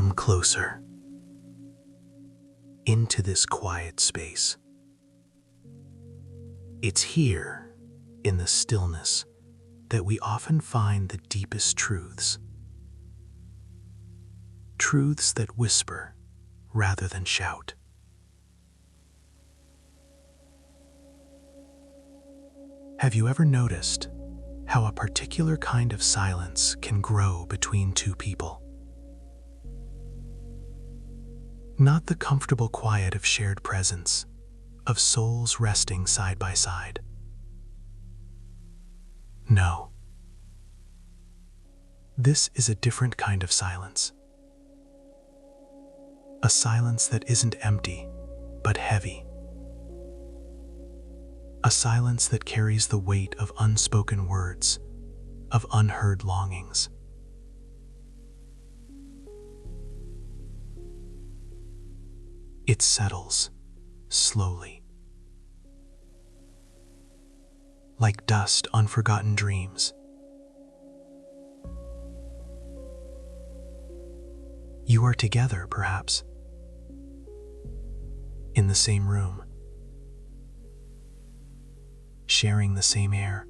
come closer into this quiet space. It's here, in the stillness, that we often find the deepest truths. Truths that whisper rather than shout. Have you ever noticed how a particular kind of silence can grow between two people? Not the comfortable quiet of shared presence, of souls resting side by side. No. This is a different kind of silence. A silence that isn't empty, but heavy. A silence that carries the weight of unspoken words, of unheard longings. It settles, slowly. Like dust on forgotten dreams. You are together, perhaps, in the same room, sharing the same air.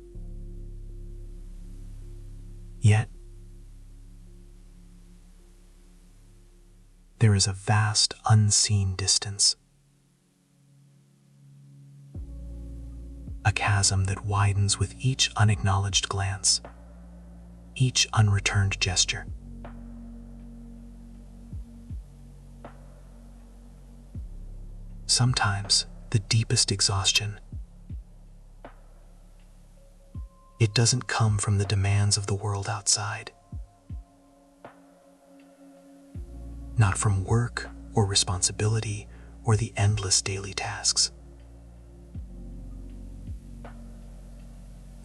Yet, there is a vast unseen distance. A chasm that widens with each unacknowledged glance, each unreturned gesture. Sometimes the deepest exhaustion, it doesn't come from the demands of the world outside. Not from work or responsibility or the endless daily tasks.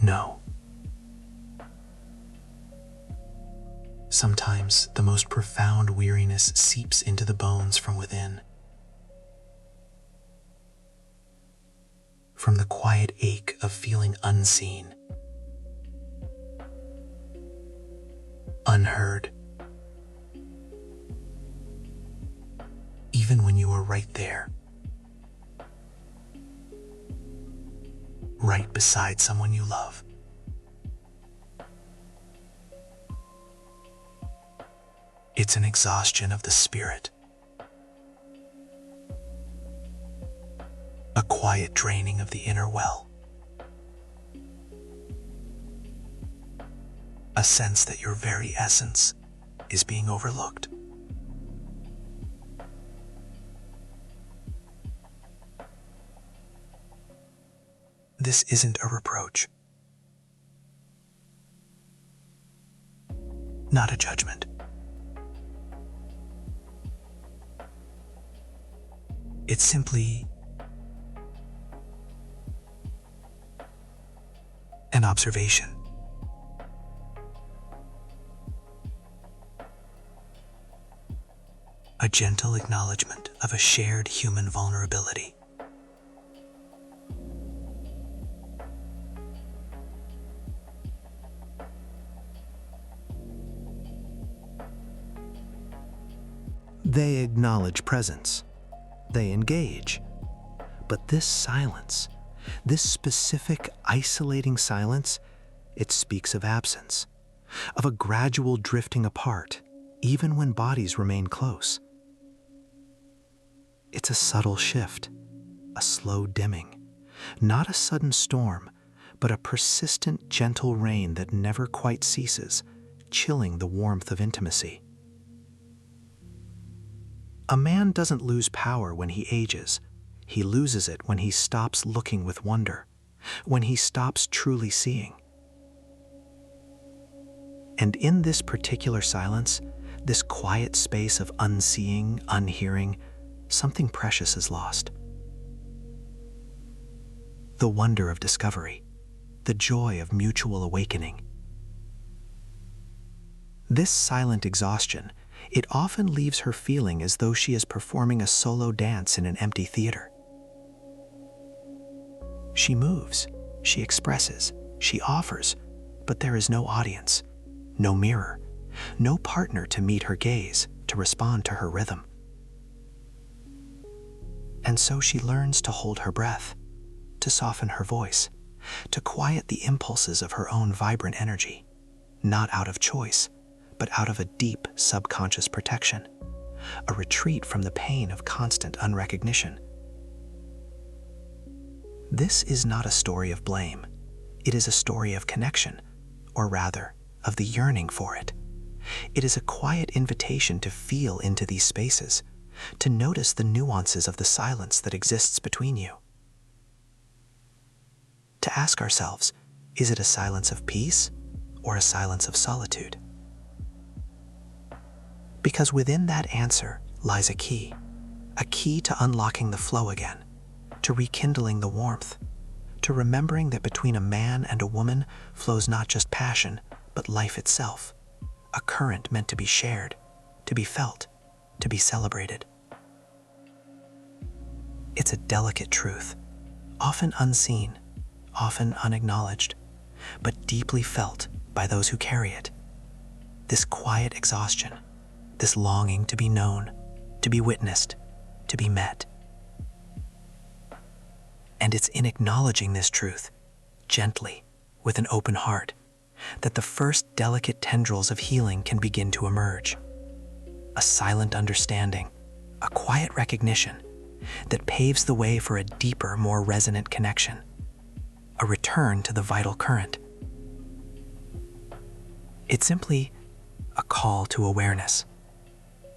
No. Sometimes the most profound weariness seeps into the bones from within. From the quiet ache of feeling unseen, unheard, even when you are right there, right beside someone you love. It's an exhaustion of the spirit, a quiet draining of the inner well, a sense that your very essence is being overlooked. This isn't a reproach, not a judgment. It's simply an observation. A gentle acknowledgement of a shared human vulnerability. They acknowledge presence. They engage. But this silence, this specific isolating silence, it speaks of absence, of a gradual drifting apart, even when bodies remain close. It's a subtle shift, a slow dimming, not a sudden storm, but a persistent, gentle rain that never quite ceases, chilling the warmth of intimacy. A man doesn't lose power when he ages. He loses it when he stops looking with wonder, when he stops truly seeing. And in this particular silence, this quiet space of unseeing, unhearing, something precious is lost. The wonder of discovery, the joy of mutual awakening. This silent exhaustion, it often leaves her feeling as though she is performing a solo dance in an empty theater. She moves, she expresses, she offers, but there is no audience, no mirror, no partner to meet her gaze, to respond to her rhythm. And so she learns to hold her breath, to soften her voice, to quiet the impulses of her own vibrant energy, not out of choice, but out of a deep subconscious protection, a retreat from the pain of constant unrecognition. This is not a story of blame. It is a story of connection, or rather, of the yearning for it. It is a quiet invitation to feel into these spaces, to notice the nuances of the silence that exists between you. To ask ourselves, is it a silence of peace or a silence of solitude? Because within that answer lies a key to unlocking the flow again, to rekindling the warmth, to remembering that between a man and a woman flows not just passion, but life itself, a current meant to be shared, to be felt, to be celebrated. It's a delicate truth, often unseen, often unacknowledged, but deeply felt by those who carry it. This quiet exhaustion, this longing to be known, to be witnessed, to be met. And it's in acknowledging this truth, gently, with an open heart, that the first delicate tendrils of healing can begin to emerge. A silent understanding, a quiet recognition that paves the way for a deeper, more resonant connection, a return to the vital current. It's simply a call to awareness,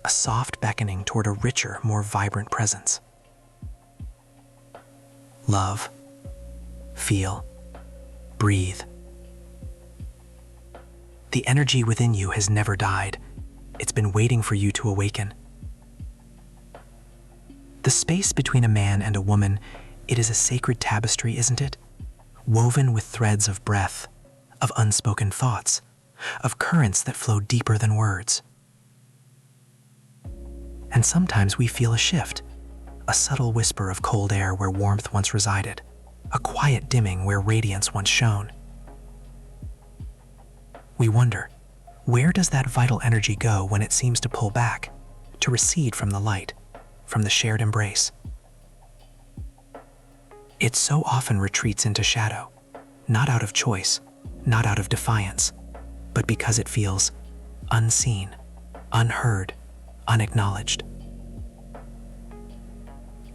a soft beckoning toward a richer, more vibrant presence. Love, feel, breathe. The energy within you has never died. It's been waiting for you to awaken. The space between a man and a woman, it is a sacred tapestry, isn't it? Woven with threads of breath, of unspoken thoughts, of currents that flow deeper than words. And sometimes we feel a shift, a subtle whisper of cold air where warmth once resided, a quiet dimming where radiance once shone. We wonder, where does that vital energy go when it seems to pull back, to recede from the light, from the shared embrace? It so often retreats into shadow, not out of choice, not out of defiance, but because it feels unseen, unheard, unacknowledged.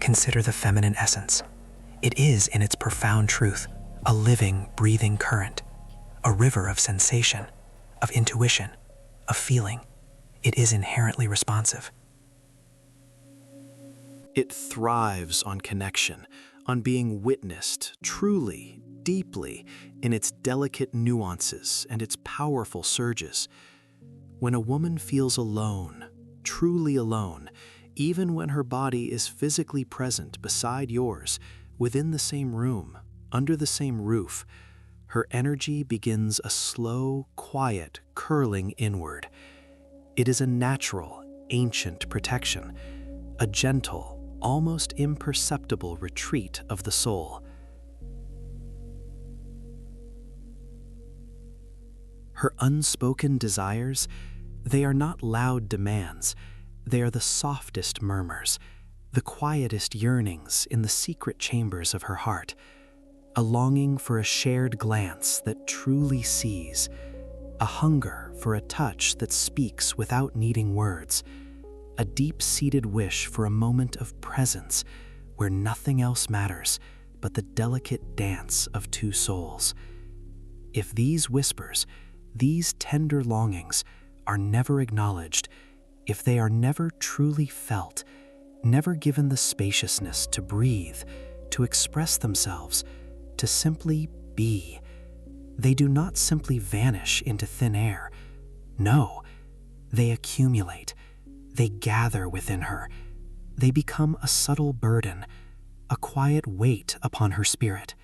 Consider the feminine essence. It is, in its profound truth, a living, breathing current, a river of sensation, of intuition, of feeling. It is inherently responsive. It thrives on connection, on being witnessed truly, deeply, in its delicate nuances and its powerful surges. When a woman feels alone, truly alone, even when her body is physically present beside yours, within the same room, under the same roof, her energy begins a slow, quiet curling inward. It is a natural, ancient protection, a gentle, almost imperceptible retreat of the soul. Her unspoken desires, they are not loud demands. They are the softest murmurs, the quietest yearnings in the secret chambers of her heart, a longing for a shared glance that truly sees, a hunger for a touch that speaks without needing words, a deep-seated wish for a moment of presence where nothing else matters but the delicate dance of two souls. If these whispers, these tender longings, are never acknowledged, if they are never truly felt, never given the spaciousness to breathe, to express themselves, to simply be, they do not simply vanish into thin air. No, they accumulate. They gather within her. They become a subtle burden, a quiet weight upon her spirit.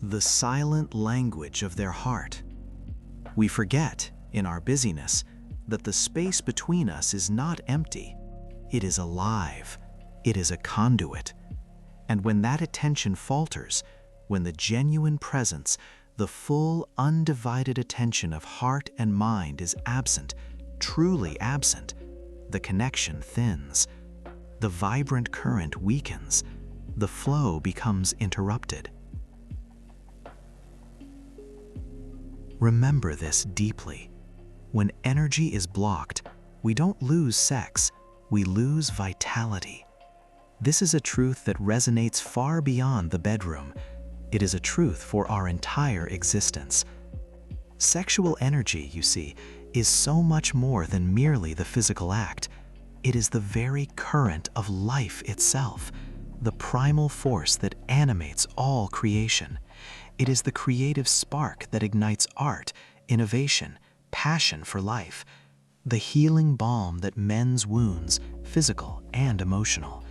the silent language of their heart. We forget, in our busyness, that the space between us is not empty. It is alive. It is a conduit. And when that attention falters, when the genuine presence, the full, undivided attention of heart and mind is absent, truly absent, the connection thins. The vibrant current weakens. The flow becomes interrupted. Remember this deeply. When energy is blocked, we don't lose sex, we lose vitality. This is a truth that resonates far beyond the bedroom. It is a truth for our entire existence. Sexual energy, you see, is so much more than merely the physical act. It is the very current of life itself, the primal force that animates all creation. It is the creative spark that ignites art, innovation, passion for life, the healing balm that mends wounds, physical and emotional,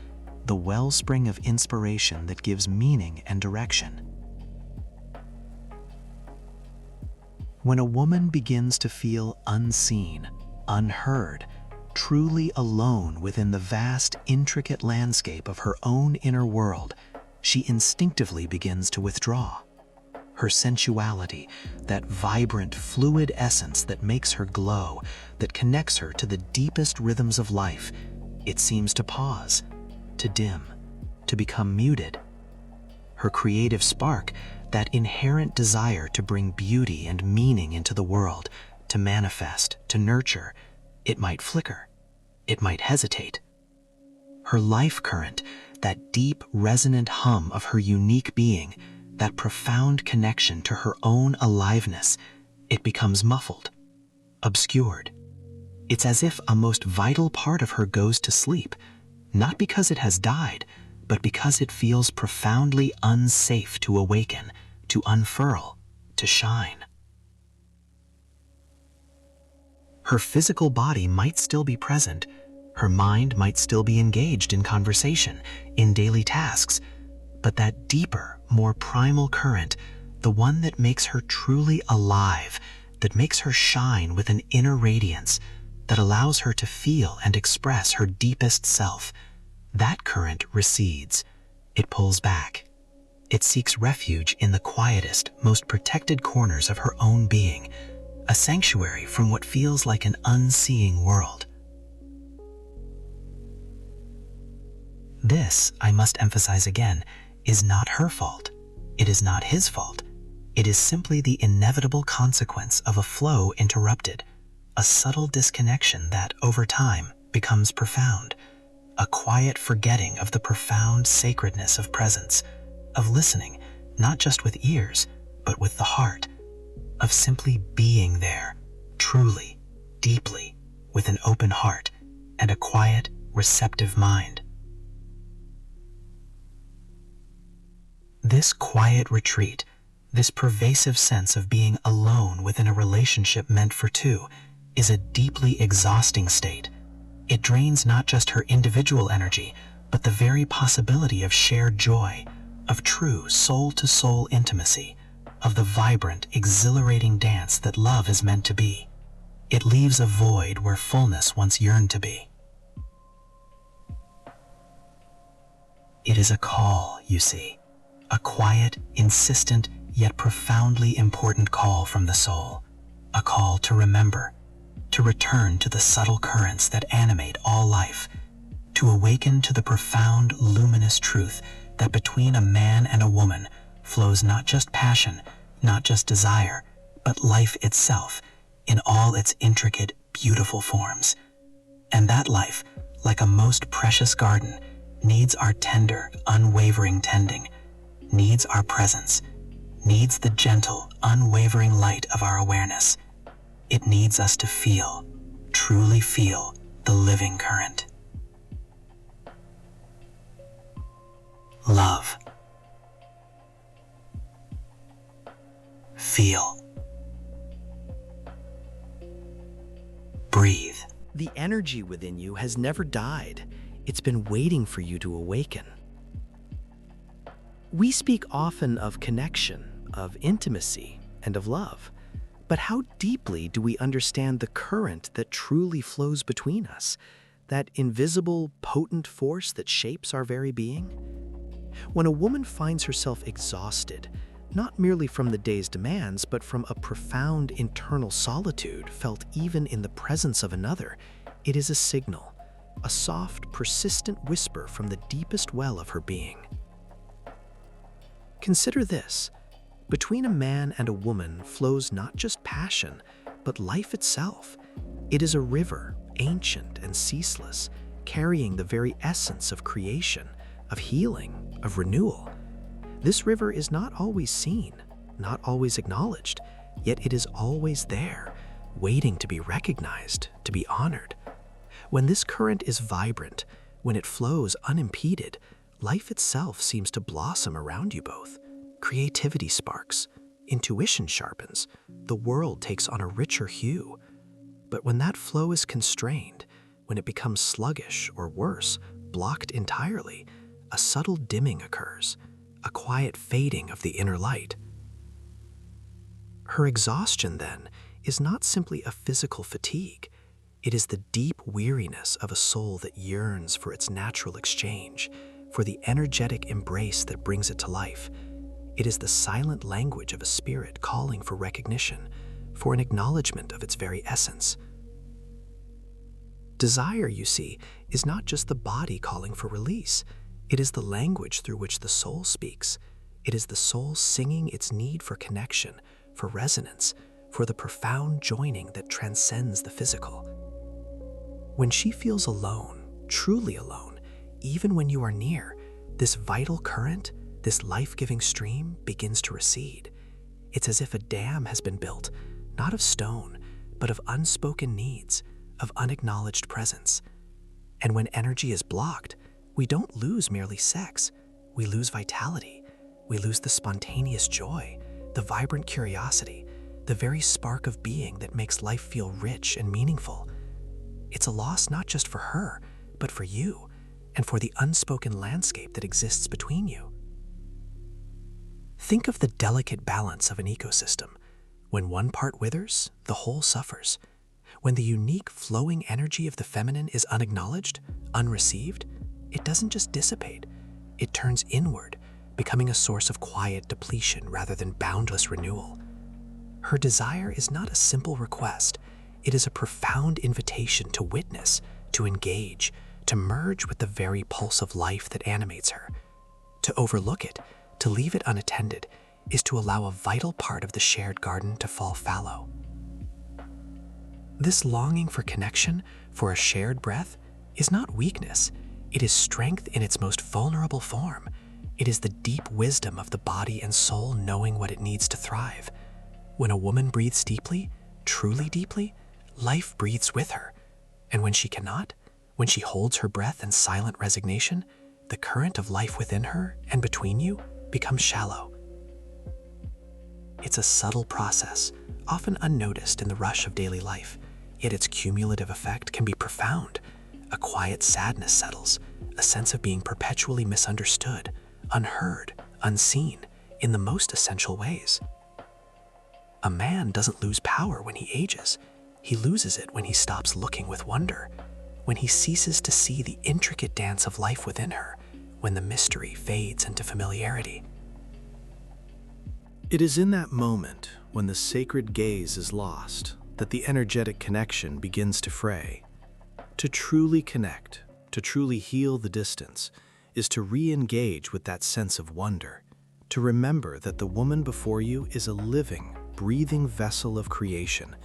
the wellspring of inspiration that gives meaning and direction. When a woman begins to feel unseen, unheard, truly alone within the vast, intricate landscape of her own inner world, she instinctively begins to withdraw. Her sensuality, that vibrant, fluid essence that makes her glow, that connects her to the deepest rhythms of life, it seems to pause, to dim, to become muted. Her creative spark, that inherent desire to bring beauty and meaning into the world, to manifest, to nurture, it might flicker, it might hesitate. Her life current, that deep, resonant hum of her unique being, that profound connection to her own aliveness, it becomes muffled, obscured. It's as if a most vital part of her goes to sleep, not because it has died, but because it feels profoundly unsafe to awaken, to unfurl, to shine. Her physical body might still be present, her mind might still be engaged in conversation, in daily tasks, but that deeper, more primal current, the one that makes her truly alive, that makes her shine with an inner radiance, that allows her to feel and express her deepest self, that current recedes. It pulls back. It seeks refuge in the quietest, most protected corners of her own being, a sanctuary from what feels like an unseeing world. This, I must emphasize again, is not her fault. It is not his fault. It is simply the inevitable consequence of a flow interrupted, a subtle disconnection that, over time, becomes profound, a quiet forgetting of the profound sacredness of presence, of listening, not just with ears, but with the heart, of simply being there, truly, deeply, with an open heart and a quiet, receptive mind. This quiet retreat, this pervasive sense of being alone within a relationship meant for two, is a deeply exhausting state. It drains not just her individual energy, but the very possibility of shared joy, of true soul-to-soul intimacy, of the vibrant, exhilarating dance that love is meant to be. It leaves a void where fullness once yearned to be. It is a call, you see, a quiet, insistent, yet profoundly important call from the soul, a call to remember, to return to the subtle currents that animate all life, to awaken to the profound, luminous truth that between a man and a woman flows not just passion, not just desire, but life itself in all its intricate, beautiful forms. And that life, like a most precious garden, needs our tender, unwavering tending, needs our presence, needs the gentle, unwavering light of our awareness. It needs us to feel, truly feel, the living current. Love. Feel. Breathe. The energy within you has never died. It's been waiting for you to awaken. We speak often of connection, of intimacy and of love. But how deeply do we understand the current that truly flows between us, that invisible, potent force that shapes our very being? When a woman finds herself exhausted, not merely from the day's demands, but from a profound internal solitude felt even in the presence of another, it is a signal, a soft, persistent whisper from the deepest well of her being. Consider this. Between a man and a woman flows not just passion, but life itself. It is a river, ancient and ceaseless, carrying the very essence of creation, of healing, of renewal. This river is not always seen, not always acknowledged, yet it is always there, waiting to be recognized, to be honored. When this current is vibrant, when it flows unimpeded, life itself seems to blossom around you both. Creativity sparks, intuition sharpens, the world takes on a richer hue. But when that flow is constrained, when it becomes sluggish or worse, blocked entirely, a subtle dimming occurs, a quiet fading of the inner light. Her exhaustion, then, is not simply a physical fatigue. It is the deep weariness of a soul that yearns for its natural exchange, for the energetic embrace that brings it to life. It is the silent language of a spirit calling for recognition, for an acknowledgement of its very essence. Desire, you see, is not just the body calling for release. It is the language through which the soul speaks. It is the soul singing its need for connection, for resonance, for the profound joining that transcends the physical. When she feels alone, truly alone, even when you are near, this vital current, this life-giving stream begins to recede. It's as if a dam has been built, not of stone, but of unspoken needs, of unacknowledged presence. And when energy is blocked, we don't lose merely sex. We lose vitality. We lose the spontaneous joy, the vibrant curiosity, the very spark of being that makes life feel rich and meaningful. It's a loss not just for her, but for you, and for the unspoken landscape that exists between you. Think of the delicate balance of an ecosystem. When one part withers, the whole suffers. When the unique flowing energy of the feminine is unacknowledged, unreceived, it doesn't just dissipate, it turns inward, becoming a source of quiet depletion rather than boundless renewal. Her desire is not a simple request, it is a profound invitation to witness, to engage, to merge with the very pulse of life that animates her. To overlook it, to leave it unattended, is to allow a vital part of the shared garden to fall fallow. This longing for connection, for a shared breath, is not weakness. It is strength in its most vulnerable form. It is the deep wisdom of the body and soul knowing what it needs to thrive. When a woman breathes deeply, truly deeply, life breathes with her. And when she cannot, when she holds her breath in silent resignation, the current of life within her and between you becomes shallow. It's a subtle process, often unnoticed in the rush of daily life, yet its cumulative effect can be profound. A quiet sadness settles, a sense of being perpetually misunderstood, unheard, unseen, in the most essential ways. A man doesn't lose power when he ages. He loses it when he stops looking with wonder, when he ceases to see the intricate dance of life within her, when the mystery fades into familiarity. It is in that moment, when the sacred gaze is lost, that the energetic connection begins to fray. To truly connect, to truly heal the distance, is to re-engage with that sense of wonder, to remember that the woman before you is a living, breathing vessel of creation,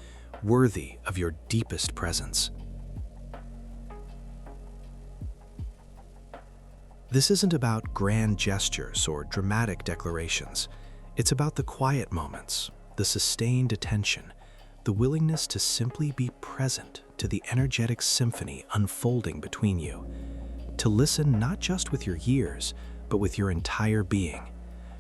worthy of your deepest presence. This isn't about grand gestures or dramatic declarations. It's about the quiet moments, the sustained attention, the willingness to simply be present to the energetic symphony unfolding between you, to listen not just with your ears, but with your entire being,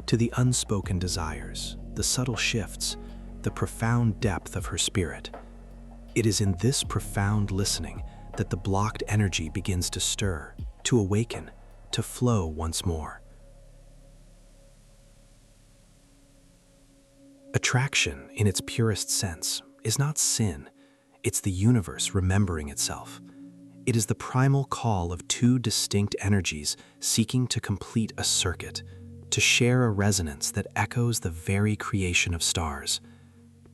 to the unspoken desires, the subtle shifts, the profound depth of her spirit. It is in this profound listening that the blocked energy begins to stir, to awaken, to flow once more. Attraction, in its purest sense, is not sin. It's the universe remembering itself. It is the primal call of two distinct energies seeking to complete a circuit, to share a resonance that echoes the very creation of stars.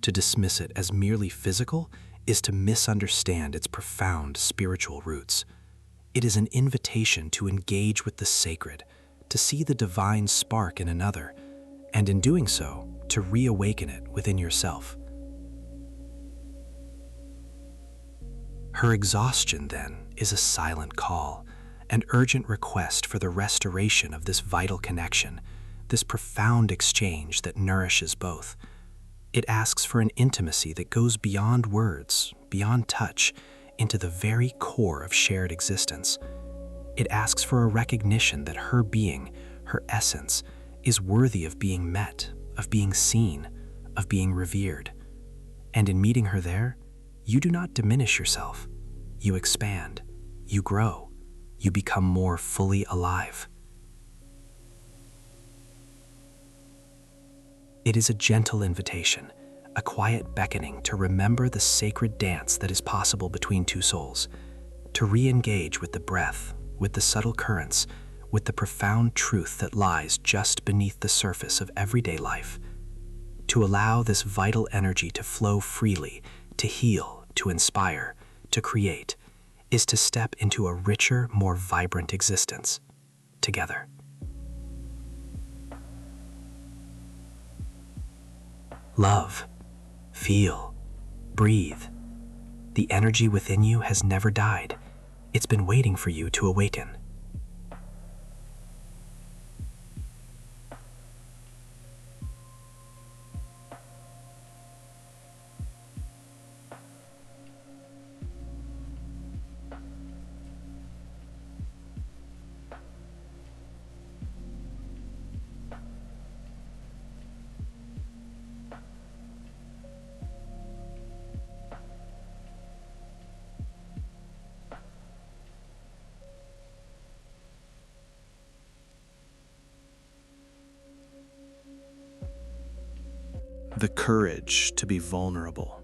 To dismiss it as merely physical is to misunderstand its profound spiritual roots. It is an invitation to engage with the sacred, to see the divine spark in another, and in doing so, to reawaken it within yourself. Her exhaustion, then, is a silent call, an urgent request for the restoration of this vital connection, this profound exchange that nourishes both. It asks for an intimacy that goes beyond words, beyond touch, into the very core of shared existence. It asks for a recognition that her being, her essence, is worthy of being met, of being seen, of being revered. And in meeting her there, you do not diminish yourself. You expand, you grow, you become more fully alive. It is a gentle invitation, a quiet beckoning to remember the sacred dance that is possible between two souls, to re-engage with the breath, with the subtle currents, with the profound truth that lies just beneath the surface of everyday life, to allow this vital energy to flow freely, to heal, to inspire, to create, is to step into a richer, more vibrant existence, together. Love, feel, breathe. The energy within you has never died. It's been waiting for you to awaken. The courage to be vulnerable,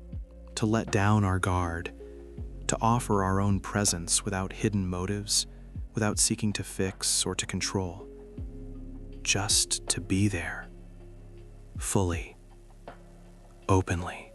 to let down our guard, to offer our own presence without hidden motives, without seeking to fix or to control. Just to be there, fully, openly.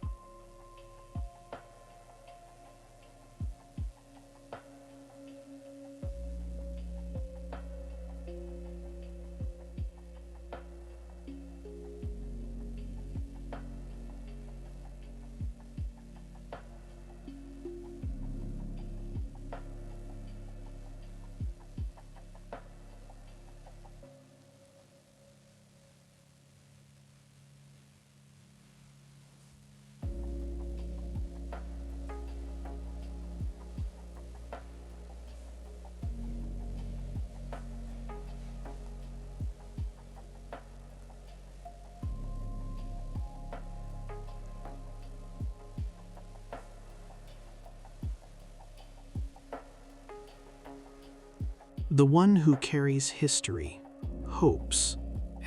The one who carries history, hopes,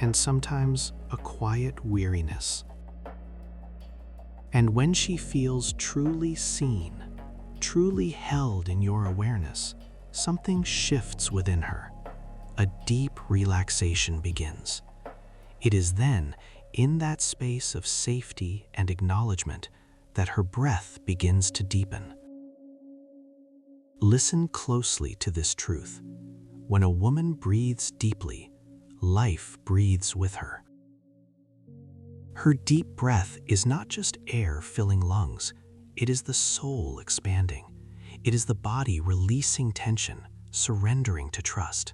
and sometimes a quiet weariness. And when she feels truly seen, truly held in your awareness, something shifts within her. A deep relaxation begins. It is then, in that space of safety and acknowledgement, that her breath begins to deepen. Listen closely to this truth. When a woman breathes deeply, life breathes with her. Her deep breath is not just air filling lungs, it is the soul expanding. It is the body releasing tension, surrendering to trust.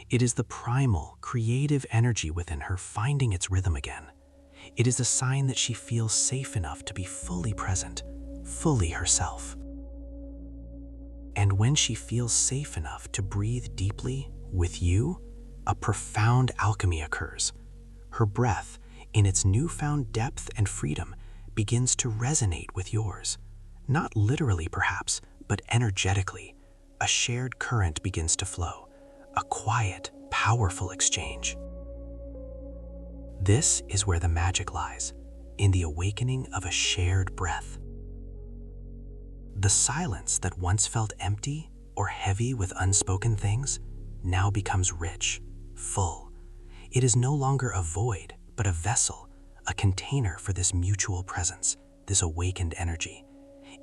It is the primal, creative energy within her finding its rhythm again. It is a sign that she feels safe enough to be fully present, fully herself. And when she feels safe enough to breathe deeply with you, a profound alchemy occurs. Her breath, in its newfound depth and freedom, begins to resonate with yours. Not literally perhaps, but energetically. A shared current begins to flow, a quiet, powerful exchange. This is where the magic lies. in the awakening of a shared breath. The silence that once felt empty or heavy with unspoken things now becomes rich, full. It is no longer a void, but a vessel, a container for this mutual presence, this awakened energy.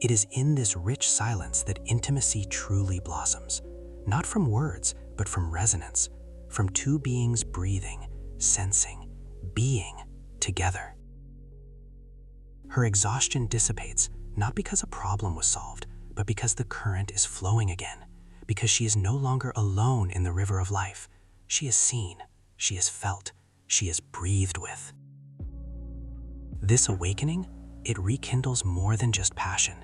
It is in this rich silence that intimacy truly blossoms, not from words, but from resonance, from two beings breathing, sensing, being together. Her exhaustion dissipates, not because a problem was solved, but because the current is flowing again, because she is no longer alone in the river of life. She is seen, she is felt, she is breathed with. This awakening, it rekindles more than just passion.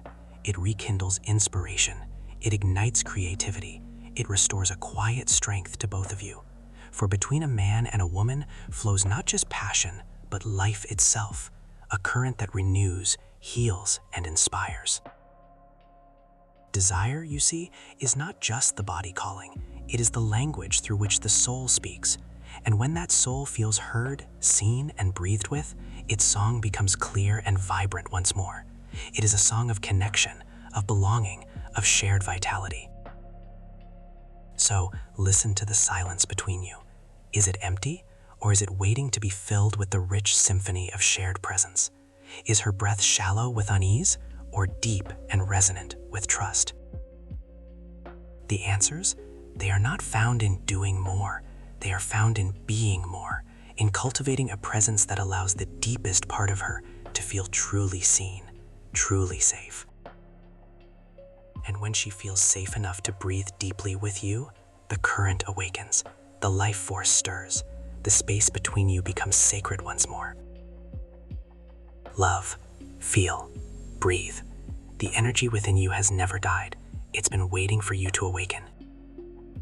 It rekindles inspiration. It ignites creativity. It restores a quiet strength to both of you. For between a man and a woman flows not just passion, but life itself, a current that renews, heals, and inspires. Desire, you see, is not just the body calling. It is the language through which the soul speaks. And when that soul feels heard, seen, and breathed with, its song becomes clear and vibrant once more. It is a song of connection, of belonging, of shared vitality. So, listen to the silence between you. Is it empty, or is it waiting to be filled with the rich symphony of shared presence? Is her breath shallow with unease, or deep and resonant with trust? The answers? They are not found in doing more. They are found in being more, in cultivating a presence that allows the deepest part of her to feel truly seen, truly safe. And when she feels safe enough to breathe deeply with you, the current awakens, the life force stirs, the space between you becomes sacred once more. Love, feel, breathe. The energy within you has never died. It's been waiting for you to awaken.